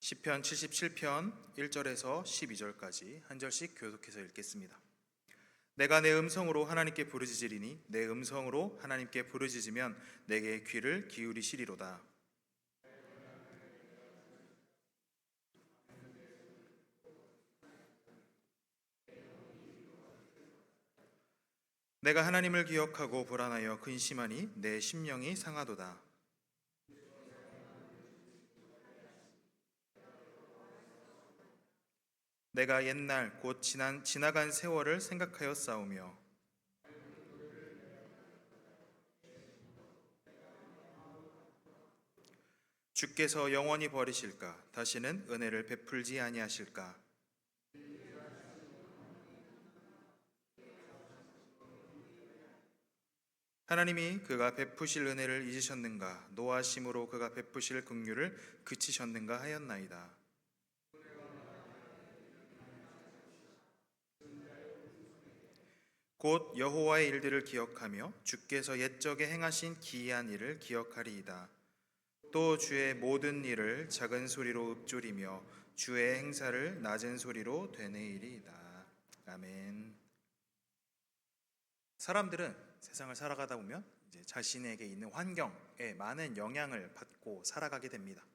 시편 77편 1절에서 12절까지 한 절씩 교독해서 읽겠습니다. 내가 내 음성으로 하나님께 부르짖으리니 내 음성으로 하나님께 부르짖으면 내게 귀를 기울이시리로다. 내가 하나님을 기억하고 불안하여 근심하니 내 심령이 상하도다. 내가 옛날 곧 지나간 세월을 생각하여 싸우며 주께서 영원히 버리실까? 다시는 은혜를 베풀지 아니하실까? 하나님이 그가 베푸실 은혜를 잊으셨는가? 노하심으로 그가 베푸실 긍휼을 그치셨는가 하였나이다. 곧 여호와의 일들을 기억하며 주께서 옛적에 행하신 기이한 일을 기억하리이다. 또 주의 모든 일을 작은 소리로 읊조리며 주의 행사를 낮은 소리로 되뇌이리이다. 아멘. 사람들은 세상을 살아가다 보면 이제 자신에게 있는 환경에 많은 영향을 받고 살아가게 됩니다.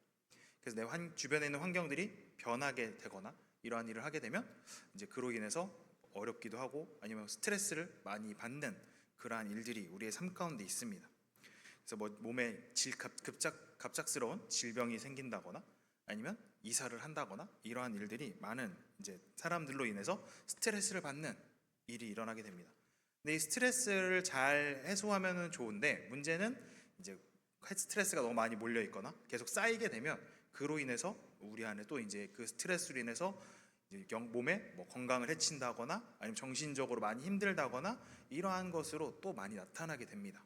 그래서 내 주변에 있는 환경들이 변하게 되거나 이러한 일을 하게 되면 이제 그로 인해서 어렵기도 하고 아니면 스트레스를 많이 받는 그러한 일들이 우리의 삶 가운데 있습니다. 그래서 뭐 몸에 갑작스러운 질병이 생긴다거나 아니면 이사를 한다거나 이러한 일들이 많은 이제 사람들로 인해서 스트레스를 받는 일이 일어나게 됩니다. 근데 이 스트레스를 잘 해소하면 좋은데 문제는 이제 스트레스가 너무 많이 몰려 있거나 계속 쌓이게 되면 그로 인해서 우리 안에 또 이제 그 스트레스로 인해서 몸에 뭐 건강을 해친다거나 아니면 정신적으로 많이 힘들다거나 이러한 것으로 또 많이 나타나게 됩니다.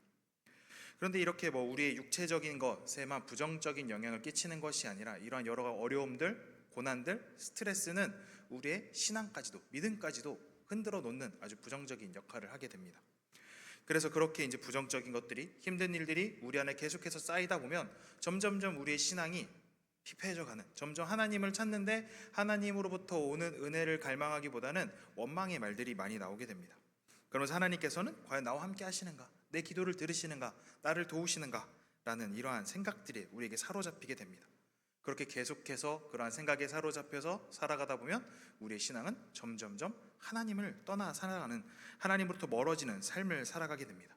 그런데 이렇게 뭐 우리의 육체적인 것에만 부정적인 영향을 끼치는 것이 아니라 이러한 여러 어려움들, 고난들, 스트레스는 우리의 신앙까지도 믿음까지도 흔들어 놓는 아주 부정적인 역할을 하게 됩니다. 그래서 그렇게 이제 부정적인 것들이 힘든 일들이 우리 안에 계속해서 쌓이다 보면 점점점 우리의 신앙이 피폐해져가는, 점점 하나님을 찾는데 하나님으로부터 오는 은혜를 갈망하기보다는 원망의 말들이 많이 나오게 됩니다. 그러면서 하나님께서는 과연 나와 함께 하시는가? 내 기도를 들으시는가? 나를 도우시는가? 라는 이러한 생각들이 우리에게 사로잡히게 됩니다. 그렇게 계속해서 그러한 생각에 사로잡혀서 살아가다 보면 우리의 신앙은 점점점 하나님을 떠나 살아가는, 하나님으로부터 멀어지는 삶을 살아가게 됩니다.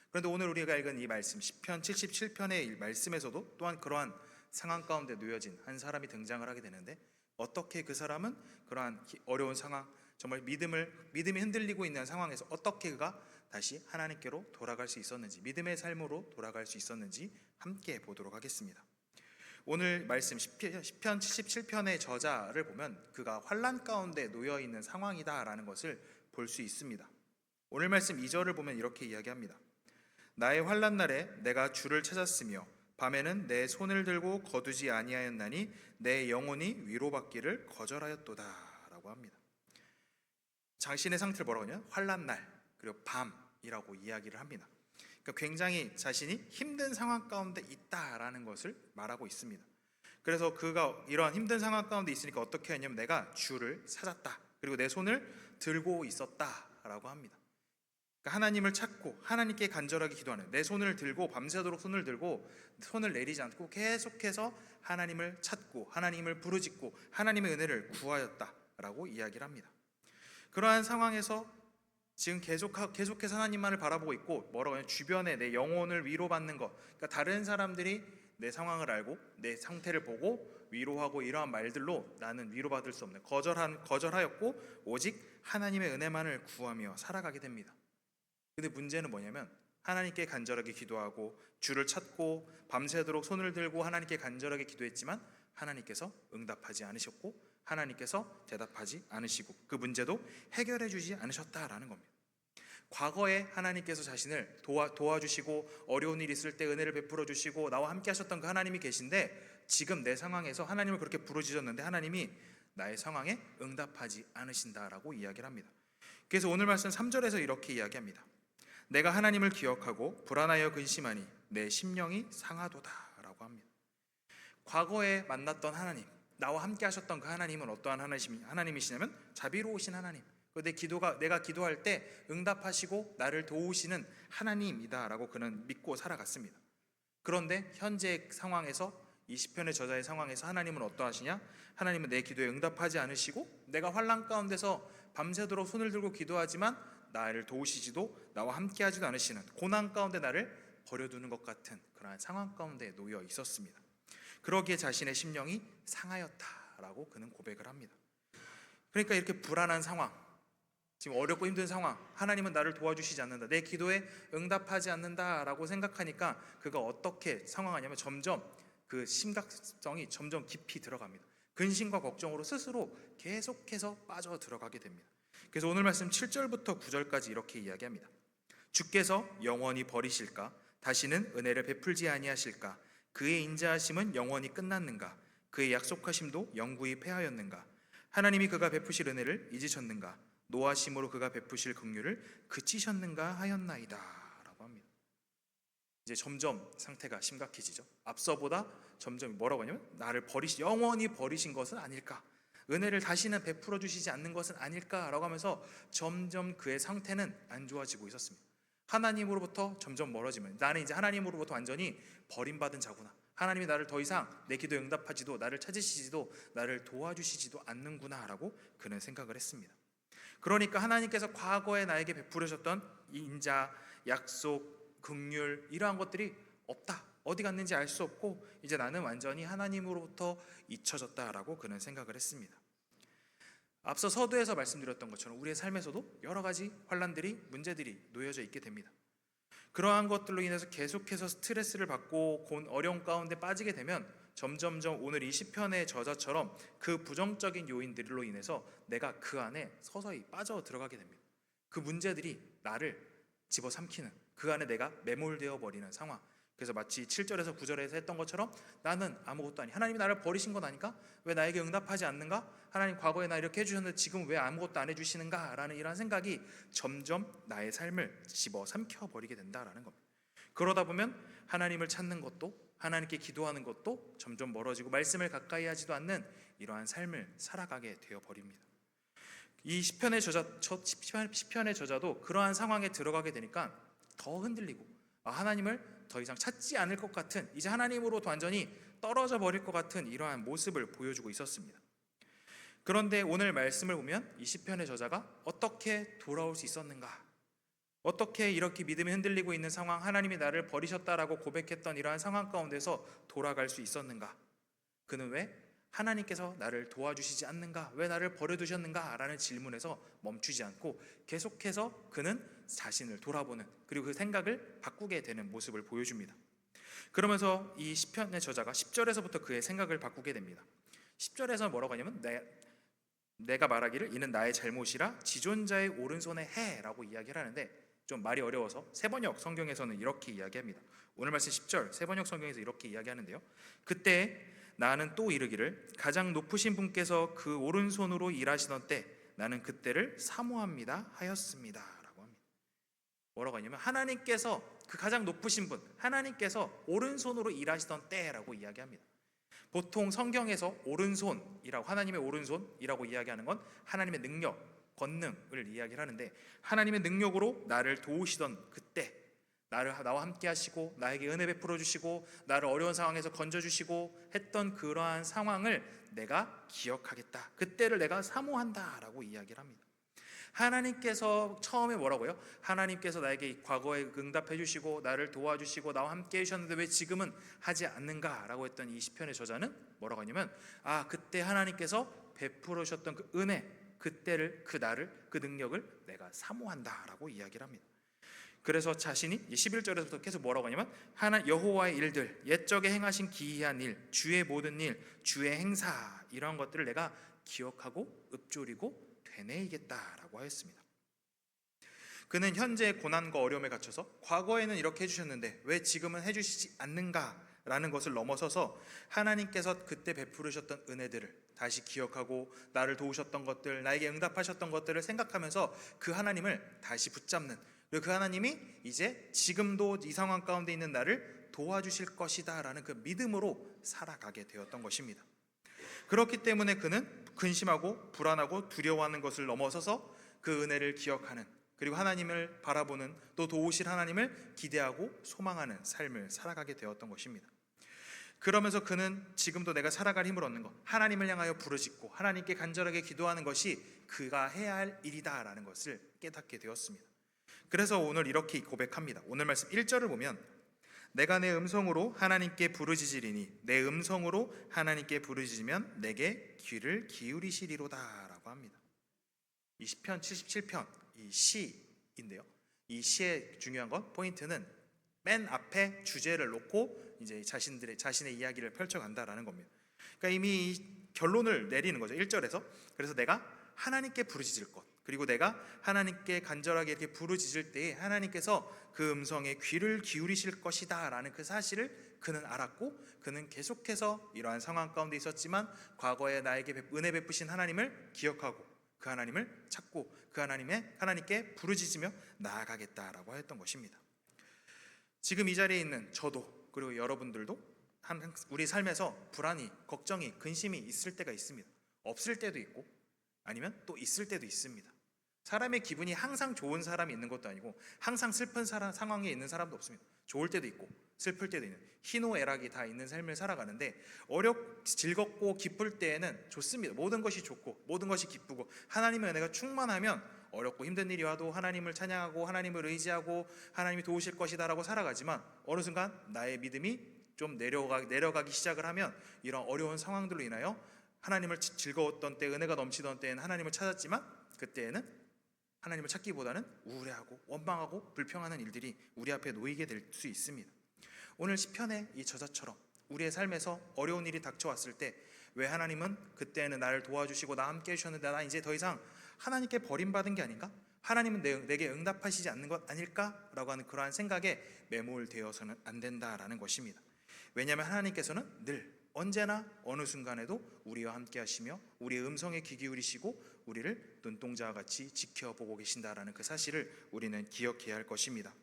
그런데 오늘 우리가 읽은 이 말씀 시편 77편의 말씀에서도 또한 그러한 상황 가운데 놓여진 한 사람이 등장을 하게 되는데 어떻게 그 사람은 그러한 어려운 상황, 정말 믿음이 흔들리고 있는 상황에서 어떻게 그가 다시 하나님께로 돌아갈 수 있었는지, 믿음의 삶으로 돌아갈 수 있었는지 함께 보도록 하겠습니다. 오늘 말씀 시편 77편의 저자를 보면 그가 환난 가운데 놓여 있는 상황이다라는 것을 볼 수 있습니다. 오늘 말씀 2절을 보면 이렇게 이야기합니다. 나의 환난 날에 내가 주를 찾았으며 밤에는 내 손을 들고 거두지 아니하였나니 내 영혼이 위로받기를 거절하였도다라고 합니다. 자신의 상태를 뭐라고 하냐? 환난 날 그리고 밤이라고 이야기를 합니다. 그러니까 굉장히 자신이 힘든 상황 가운데 있다라는 것을 말하고 있습니다. 그래서 그가 이러한 힘든 상황 가운데 있으니까 어떻게 하냐면 내가 주를 찾았다. 그리고 내 손을 들고 있었다라고 합니다. 그러니까 하나님을 찾고 하나님께 간절하게 기도하는, 내 손을 들고 밤새도록 손을 들고 손을 내리지 않고 계속해서 하나님을 찾고 하나님을 부르짖고 하나님의 은혜를 구하였다라고 이야기를 합니다. 그러한 상황에서 지금 계속해서 하나님만을 바라보고 있고 뭐라고 하냐면 주변에 내 영혼을 위로받는 것, 그러니까 다른 사람들이 내 상황을 알고 내 상태를 보고 위로하고 이러한 말들로 나는 위로받을 수 없는 거절하였고 오직 하나님의 은혜만을 구하며 살아가게 됩니다. 근데 문제는 뭐냐면 하나님께 간절하게 기도하고 주를 찾고 밤새도록 손을 들고 하나님께 간절하게 기도했지만 하나님께서 응답하지 않으셨고 하나님께서 대답하지 않으시고 그 문제도 해결해 주지 않으셨다라는 겁니다. 과거에 하나님께서 자신을 도와주시고 어려운 일이 있을 때 은혜를 베풀어 주시고 나와 함께 하셨던 그 하나님이 계신데 지금 내 상황에서 하나님을 그렇게 부르짖었는데 하나님이 나의 상황에 응답하지 않으신다라고 이야기를 합니다. 그래서 오늘 말씀 3절에서 이렇게 이야기합니다. 내가 하나님을 기억하고 불안하여 근심하니 내 심령이 상하도다 라고 합니다. 과거에 만났던 하나님, 나와 함께 하셨던 그 하나님은 어떠한 하나님이시냐면 자비로우신 하나님, 내가 기도할 때 응답하시고 나를 도우시는 하나님이다라고 그는 믿고 살아갔습니다. 그런데 현재 상황에서, 이 시편의 저자의 상황에서 하나님은 어떠하시냐? 하나님은 내 기도에 응답하지 않으시고 내가 환난 가운데서 밤새도록 손을 들고 기도하지만 나를 도우시지도 나와 함께 하지도 않으시는, 고난 가운데 나를 버려두는 것 같은 그러한 상황 가운데 놓여 있었습니다. 그러기에 자신의 심령이 상하였다라고 그는 고백을 합니다. 그러니까 이렇게 불안한 상황, 지금 어렵고 힘든 상황, 하나님은 나를 도와주시지 않는다, 내 기도에 응답하지 않는다라고 생각하니까 그가 어떻게 상황하냐면 점점 그 심각성이 점점 깊이 들어갑니다. 근심과 걱정으로 스스로 계속해서 빠져 들어가게 됩니다. 그래서 오늘 말씀 7절부터 9절까지 이렇게 이야기합니다. 주께서 영원히 버리실까? 다시는 은혜를 베풀지 아니하실까? 그의 인자하심은 영원히 끝났는가? 그의 약속하심도 영구히 패하였는가? 하나님이 그가 베푸실 은혜를 잊으셨는가? 노하심으로 그가 베푸실 긍휼을 그치셨는가 하였나이다 라고 합니다. 이제 점점 상태가 심각해지죠. 앞서보다 점점 뭐라고 하냐면 나를 영원히 버리신 것은 아닐까, 은혜를 다시는 베풀어 주시지 않는 것은 아닐까라고 하면서 점점 그의 상태는 안 좋아지고 있었습니다. 하나님으로부터 점점 멀어지면, 나는 이제 하나님으로부터 완전히 버림받은 자구나, 하나님이 나를 더 이상 내 기도에 응답하지도 나를 찾으시지도 나를 도와주시지도 않는구나 라고 그는 생각을 했습니다. 그러니까 하나님께서 과거에 나에게 베풀으셨던 인자, 약속, 긍휼, 이러한 것들이 없다, 어디 갔는지 알 수 없고 이제 나는 완전히 하나님으로부터 잊혀졌다라고 그는 생각을 했습니다. 앞서 서두에서 말씀드렸던 것처럼 우리의 삶에서도 여러 가지 환난들이, 문제들이 놓여져 있게 됩니다. 그러한 것들로 인해서 계속해서 스트레스를 받고 어려움 가운데 빠지게 되면 점점점 오늘 이 시편의 저자처럼 그 부정적인 요인들로 인해서 내가 그 안에 서서히 빠져 들어가게 됩니다. 그 문제들이 나를 집어삼키는, 그 안에 내가 매몰되어 버리는 상황. 그래서 마치 7절에서 9절에서 했던 것처럼 나는 아무것도 아니, 하나님이 나를 버리신 건 아닌가? 왜 나에게 응답하지 않는가? 하나님 과거에 나 이렇게 해주셨는데 지금 왜 아무것도 안 해주시는가? 라는 이러한 생각이 점점 나의 삶을 집어삼켜 버리게 된다라는 겁니다. 그러다 보면 하나님을 찾는 것도, 하나님께 기도하는 것도 점점 멀어지고 말씀을 가까이 하지도 않는 이러한 삶을 살아가게 되어 버립니다. 이 시편의 저자도 그러한 상황에 들어가게 되니까 더 흔들리고 하나님을 더 이상 찾지 않을 것 같은, 이제 하나님으로부터 완전히 떨어져 버릴 것 같은 이러한 모습을 보여주고 있었습니다. 그런데 오늘 말씀을 보면 이 시편의 저자가 어떻게 돌아올 수 있었는가, 어떻게 이렇게 믿음이 흔들리고 있는 상황, 하나님이 나를 버리셨다라고 고백했던 이러한 상황 가운데서 돌아갈 수 있었는가? 그는 왜 하나님께서 나를 도와주시지 않는가, 왜 나를 버려두셨는가 라는 질문에서 멈추지 않고 계속해서 그는 자신을 돌아보는, 그리고 그 생각을 바꾸게 되는 모습을 보여줍니다. 그러면서 이 시편의 저자가 10절에서부터 그의 생각을 바꾸게 됩니다. 10절에서 뭐라고 하냐면 내가 말하기를 이는 나의 잘못이라 지존자의 오른손에 해 라고 이야기를 하는데, 좀 말이 어려워서 세번역 성경에서는 이렇게 이야기합니다. 오늘 말씀 10절 세번역 성경에서 이렇게 이야기하는데요, 그때 나는 또 이르기를 가장 높으신 분께서 그 오른손으로 일하시던 때 나는 그때를 사모합니다 하였습니다 라고 합니다. 뭐라고 하냐면 하나님께서, 그 가장 높으신 분, 하나님께서 오른손으로 일하시던 때라고 이야기합니다. 보통 성경에서 오른손이라고, 하나님의 오른손이라고 이야기하는 건 하나님의 능력, 권능을 이야기를 하는데, 하나님의 능력으로 나를 도우시던 그때, 나와 함께 하시고 나에게 은혜 베풀어 주시고 나를 어려운 상황에서 건져 주시고 했던 그러한 상황을 내가 기억하겠다, 그때를 내가 사모한다 라고 이야기를 합니다. 하나님께서 처음에 뭐라고요? 하나님께서 나에게 과거에 응답해 주시고 나를 도와주시고 나와 함께 해주셨는데 왜 지금은 하지 않는가 라고 했던 이 시편의 저자는 뭐라고 하냐면 그때 하나님께서 베풀어 주셨던 그 은혜, 그때를, 그 나를, 그 능력을 내가 사모한다 라고 이야기를 합니다. 그래서 자신이 11절에서부터 계속 뭐라고 하냐면 여호와의 일들, 옛적에 행하신 기이한 일, 주의 모든 일, 주의 행사, 이러한 것들을 내가 기억하고 읊조리고 되뇌이겠다라고 하였습니다. 그는 현재 고난과 어려움에 갇혀서 과거에는 이렇게 해주셨는데 왜 지금은 해주시지 않는가라는 것을 넘어서서 하나님께서 그때 베풀으셨던 은혜들을 다시 기억하고 나를 도우셨던 것들, 나에게 응답하셨던 것들을 생각하면서 그 하나님을 다시 붙잡는, 그리고 그 하나님이 이제 지금도 이 상황 가운데 있는 나를 도와주실 것이다 라는 그 믿음으로 살아가게 되었던 것입니다. 그렇기 때문에 그는 근심하고 불안하고 두려워하는 것을 넘어서서 그 은혜를 기억하는, 그리고 하나님을 바라보는, 또 도우실 하나님을 기대하고 소망하는 삶을 살아가게 되었던 것입니다. 그러면서 그는 지금도 내가 살아갈 힘을 얻는 것, 하나님을 향하여 부르짖고 하나님께 간절하게 기도하는 것이 그가 해야 할 일이다라는 것을 깨닫게 되었습니다. 그래서 오늘 이렇게 고백합니다. 오늘 말씀 1절을 보면 내가 내 음성으로 하나님께 부르짖으리니 내 음성으로 하나님께 부르짖으면 내게 귀를 기울이시리로다 라고 합니다. 이 시편 77편 이 시인데요, 이 시의 중요한 건, 포인트는 맨 앞에 주제를 놓고 이제 자신의 이야기를 펼쳐간다라는 겁니다. 그러니까 이미 결론을 내리는 거죠, 1절에서. 그래서 내가 하나님께 부르짖을 것, 그리고 내가 하나님께 간절하게 이렇게 부르짖을 때에 하나님께서 그 음성에 귀를 기울이실 것이다 라는 그 사실을 그는 알았고, 그는 계속해서 이러한 상황 가운데 있었지만 과거에 나에게 은혜 베푸신 하나님을 기억하고 그 하나님을 찾고 그 하나님께 부르짖으며 나아가겠다라고 했던 것입니다. 지금 이 자리에 있는 저도, 그리고 여러분들도 우리 삶에서 불안이, 걱정이, 근심이 있을 때가 있습니다. 없을 때도 있고 아니면 또 있을 때도 있습니다. 사람의 기분이 항상 좋은 사람이 있는 것도 아니고 항상 슬픈 상황에 있는 사람도 없습니다. 좋을 때도 있고 슬플 때도 있는, 희노애락이 다 있는 삶을 살아가는데, 즐겁고 기쁠 때에는 좋습니다. 모든 것이 좋고 모든 것이 기쁘고 하나님의 은혜가 충만하면 어렵고 힘든 일이 와도 하나님을 찬양하고 하나님을 의지하고 하나님이 도우실 것이다라고 살아가지만, 어느 순간 나의 믿음이 좀 내려가기 시작을 하면 이런 어려운 상황들로 인하여 하나님을 즐거웠던 때, 은혜가 넘치던 때에는 하나님을 찾았지만 그때에는 하나님을 찾기보다는 우울해하고 원망하고 불평하는 일들이 우리 앞에 놓이게 될 수 있습니다. 오늘 시편의 이 저자처럼 우리의 삶에서 어려운 일이 닥쳐왔을 때 왜 하나님은 그때는 나를 도와주시고 나와 함께 해주셨는데 나 이제 더 이상 하나님께 버림받은 게 아닌가? 하나님은 내게 응답하시지 않는 것 아닐까? 라고 하는 그러한 생각에 매몰되어서는 안 된다라는 것입니다. 왜냐하면 하나님께서는 늘 언제나 어느 순간에도 우리와 함께 하시며 우리의 음성에 귀 기울이시고 우리를 눈동자와 같이 지켜보고 계신다라는 그 사실을 우리는 기억해야 할 것입니다.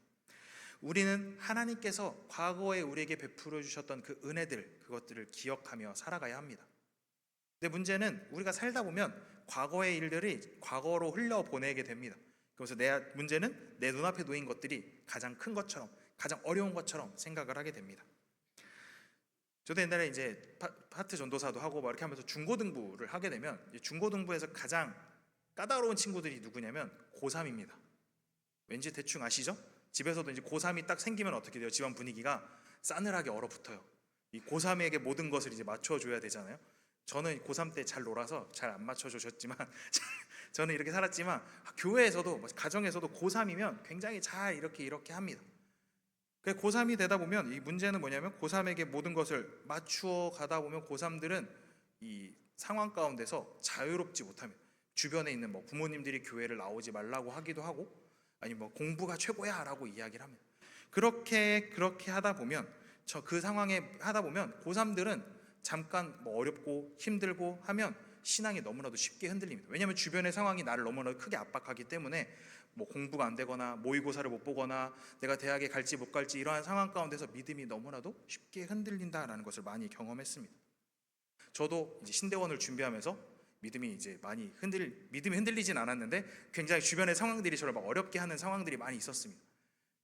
우리는 하나님께서 과거에 우리에게 베풀어 주셨던 그 은혜들, 그것들을 기억하며 살아가야 합니다. 근데 문제는 우리가 살다 보면 과거의 일들이 과거로 흘려보내게 됩니다. 그래서 문제는 내 눈앞에 놓인 것들이 가장 큰 것처럼, 가장 어려운 것처럼 생각을 하게 됩니다. 저도 옛날에 이제 파트 전도사도 하고 막 이렇게 하면서 중고등부를 하게 되면, 중고등부에서 가장 까다로운 친구들이 누구냐면 고3입니다. 왠지 대충 아시죠? 집에서도 이제 고3이 딱 생기면 어떻게 돼요? 집안 분위기가 싸늘하게 얼어붙어요. 이 고3에게 모든 것을 이제 맞춰줘야 되잖아요. 저는 고3 때 잘 놀아서 잘 안 맞춰주셨지만 저는 이렇게 살았지만, 교회에서도 가정에서도 고3이면 굉장히 잘 이렇게 합니다. 고3이 되다 보면 이 문제는 뭐냐면, 고3에게 모든 것을 맞추어 가다 보면 고3들은 이 상황 가운데서 자유롭지 못합니다. 주변에 있는 부모님들이 교회를 나오지 말라고 하기도 하고, 아니면 공부가 최고야 라고 이야기를 합니다. 그렇게 하다 보면, 그 상황에 하다 보면 고3들은 잠깐 어렵고 힘들고 하면 신앙이 너무나도 쉽게 흔들립니다. 왜냐하면 주변의 상황이 나를 너무나도 크게 압박하기 때문에 공부가 안 되거나 모의고사를 못 보거나 내가 대학에 갈지 못 갈지 이러한 상황 가운데서 믿음이 너무나도 쉽게 흔들린다라는 것을 많이 경험했습니다. 저도 이제 신대원을 준비하면서 믿음이 흔들리진 않았는데 굉장히 주변의 상황들이 저를 어렵게 하는 상황들이 많이 있었습니다.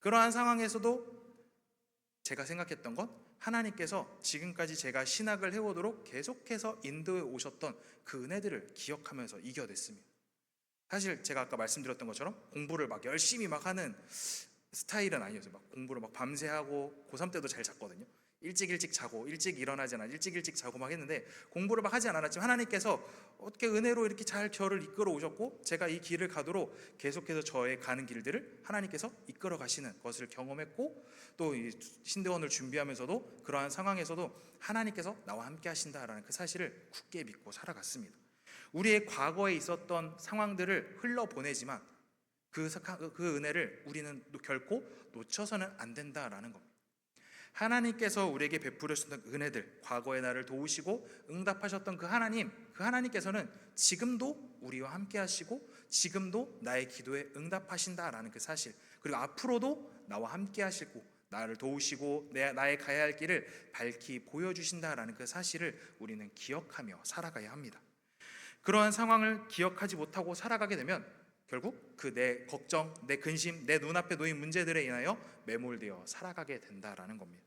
그러한 상황에서도 제가 생각했던 건, 하나님께서 지금까지 제가 신학을 해오도록 계속해서 인도해 오셨던 그 은혜들을 기억하면서 이겨냈습니다. 사실 제가 아까 말씀드렸던 것처럼 공부를 열심히 하는 스타일은 아니었어요. 공부를 밤새 하고, 고3 때도 잘 잤거든요. 일찍 자고 일찍 일어나지 않아 일찍 자고 했는데 공부를 하지 않았지만 하나님께서 어떻게 은혜로 이렇게 잘 저를 이끌어 오셨고, 제가 이 길을 가도록 계속해서 저의 가는 길들을 하나님께서 이끌어 가시는 것을 경험했고, 또 이 신대원을 준비하면서도 그러한 상황에서도 하나님께서 나와 함께 하신다라는 그 사실을 굳게 믿고 살아갔습니다. 우리의 과거에 있었던 상황들을 흘러보내지만 그 은혜를 우리는 결코 놓쳐서는 안 된다라는 겁니다. 하나님께서 우리에게 베풀어 주셨던 은혜들, 과거에 나를 도우시고 응답하셨던 그 하나님께서는 지금도 우리와 함께 하시고 지금도 나의 기도에 응답하신다라는 그 사실, 그리고 앞으로도 나와 함께 하시고 나를 도우시고 나의 가야 할 길을 밝히 보여주신다라는 그 사실을 우리는 기억하며 살아가야 합니다. 그러한 상황을 기억하지 못하고 살아가게 되면 결국 그 내 걱정, 내 근심, 내 눈앞에 놓인 문제들에 인하여 매몰되어 살아가게 된다라는 겁니다.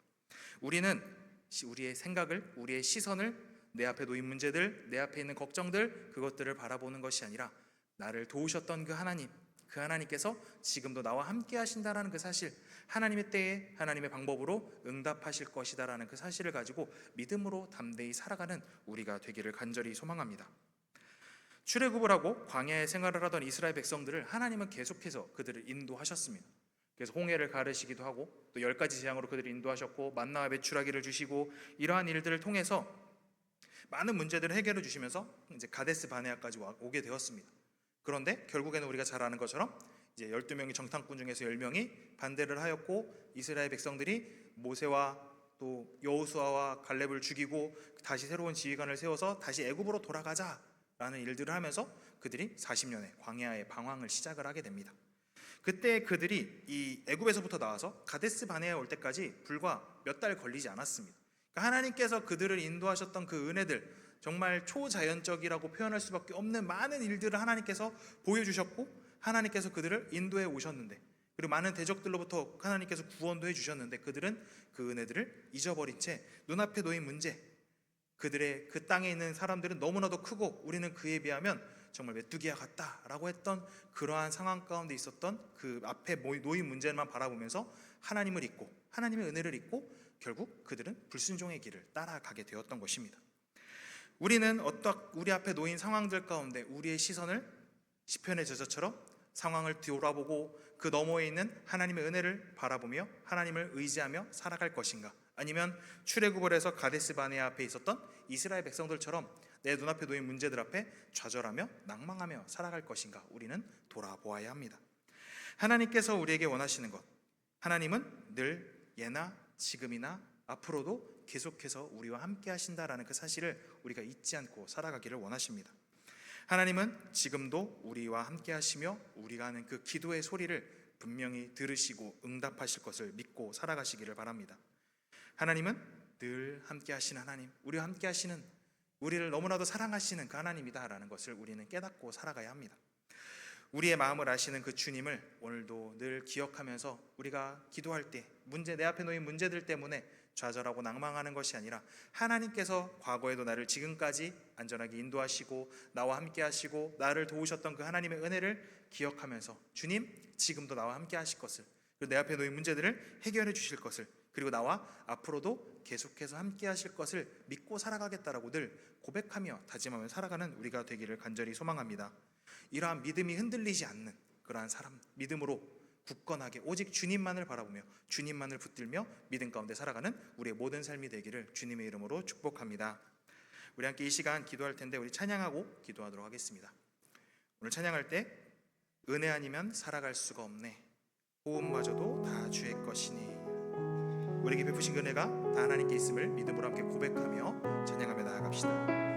우리는 우리의 생각을, 우리의 시선을 내 앞에 놓인 문제들, 내 앞에 있는 걱정들, 그것들을 바라보는 것이 아니라 나를 도우셨던 그 하나님, 그 하나님께서 지금도 나와 함께 하신다라는 그 사실, 하나님의 때에 하나님의 방법으로 응답하실 것이다라는 그 사실을 가지고 믿음으로 담대히 살아가는 우리가 되기를 간절히 소망합니다. 출애굽을 하고 광야에 생활을 하던 이스라엘 백성들을 하나님은 계속해서 그들을 인도하셨습니다. 그래서 홍해를 가르시기도 하고 또 10가지 재앙으로 그들을 인도하셨고 만나와 메추라기를 주시고 이러한 일들을 통해서 많은 문제들을 해결해 주시면서 이제 가데스 바네아까지 오게 되었습니다. 그런데 결국에는 우리가 잘 아는 것처럼 이제 12명의 정탐꾼 중에서 10명이 반대를 하였고 이스라엘 백성들이 모세와 또 여호수아와 갈렙을 죽이고 다시 새로운 지휘관을 세워서 다시 애굽으로 돌아가자라는 일들을 하면서 그들이 40년의 광야의 방황을 시작을 하게 됩니다. 그때 그들이 이 애굽에서부터 나와서 가데스 바네아에 올 때까지 불과 몇 달 걸리지 않았습니다. 그러니까 하나님께서 그들을 인도하셨던 그 은혜들, 정말 초자연적이라고 표현할 수밖에 없는 많은 일들을 하나님께서 보여주셨고 하나님께서 그들을 인도해 오셨는데, 그리고 많은 대적들로부터 하나님께서 구원도 해주셨는데 그들은 그 은혜들을 잊어버린 채 눈앞에 놓인 문제, 그들의 그 땅에 있는 사람들은 너무나도 크고 우리는 그에 비하면 정말 메뚜기와 같다라고 했던 그러한 상황 가운데 있었던 그 앞에 놓인 문제만 바라보면서 하나님을 잊고 하나님의 은혜를 잊고 결국 그들은 불순종의 길을 따라가게 되었던 것입니다. 우리는 우리 앞에 놓인 상황들 가운데 우리의 시선을 시편의 저자처럼 상황을 뒤돌아보고 그 너머에 있는 하나님의 은혜를 바라보며 하나님을 의지하며 살아갈 것인가, 아니면 출애굽을 해서 가데스 바네아 앞에 있었던 이스라엘 백성들처럼 내 눈앞에 놓인 문제들 앞에 좌절하며 낭망하며 살아갈 것인가, 우리는 돌아보아야 합니다. 하나님께서 우리에게 원하시는 것, 하나님은 늘 예나 지금이나 앞으로도 계속해서 우리와 함께 하신다라는 그 사실을 우리가 잊지 않고 살아가기를 원하십니다. 하나님은 지금도 우리와 함께 하시며 우리가 하는 그 기도의 소리를 분명히 들으시고 응답하실 것을 믿고 살아가시기를 바랍니다. 하나님은 늘 함께 하시는 하나님, 우리와 함께 하시는, 우리를 너무나도 사랑하시는 그 하나님이다라는 것을 우리는 깨닫고 살아가야 합니다. 우리의 마음을 아시는 그 주님을 오늘도 늘 기억하면서 우리가 기도할 때 내 앞에 놓인 문제들 때문에 좌절하고 낭망하는 것이 아니라 하나님께서 과거에도 나를 지금까지 안전하게 인도하시고 나와 함께 하시고 나를 도우셨던 그 하나님의 은혜를 기억하면서 주님, 지금도 나와 함께 하실 것을, 그리고 내 앞에 놓인 문제들을 해결해 주실 것을, 그리고 나와 앞으로도 계속해서 함께 하실 것을 믿고 살아가겠다라고 늘 고백하며 다짐하며 살아가는 우리가 되기를 간절히 소망합니다. 이러한 믿음이 흔들리지 않는 그러한 사람, 믿음으로 굳건하게 오직 주님만을 바라보며 주님만을 붙들며 믿음 가운데 살아가는 우리의 모든 삶이 되기를 주님의 이름으로 축복합니다. 우리 함께 이 시간 기도할 텐데 우리 찬양하고 기도하도록 하겠습니다. 오늘 찬양할 때 은혜 아니면 살아갈 수가 없네, 호흡마저도 다 주의 것이니, 우리에게 베푸신 은혜가 다 하나님께 있음을 믿음으로 함께 고백하며 찬양하며 나아갑시다.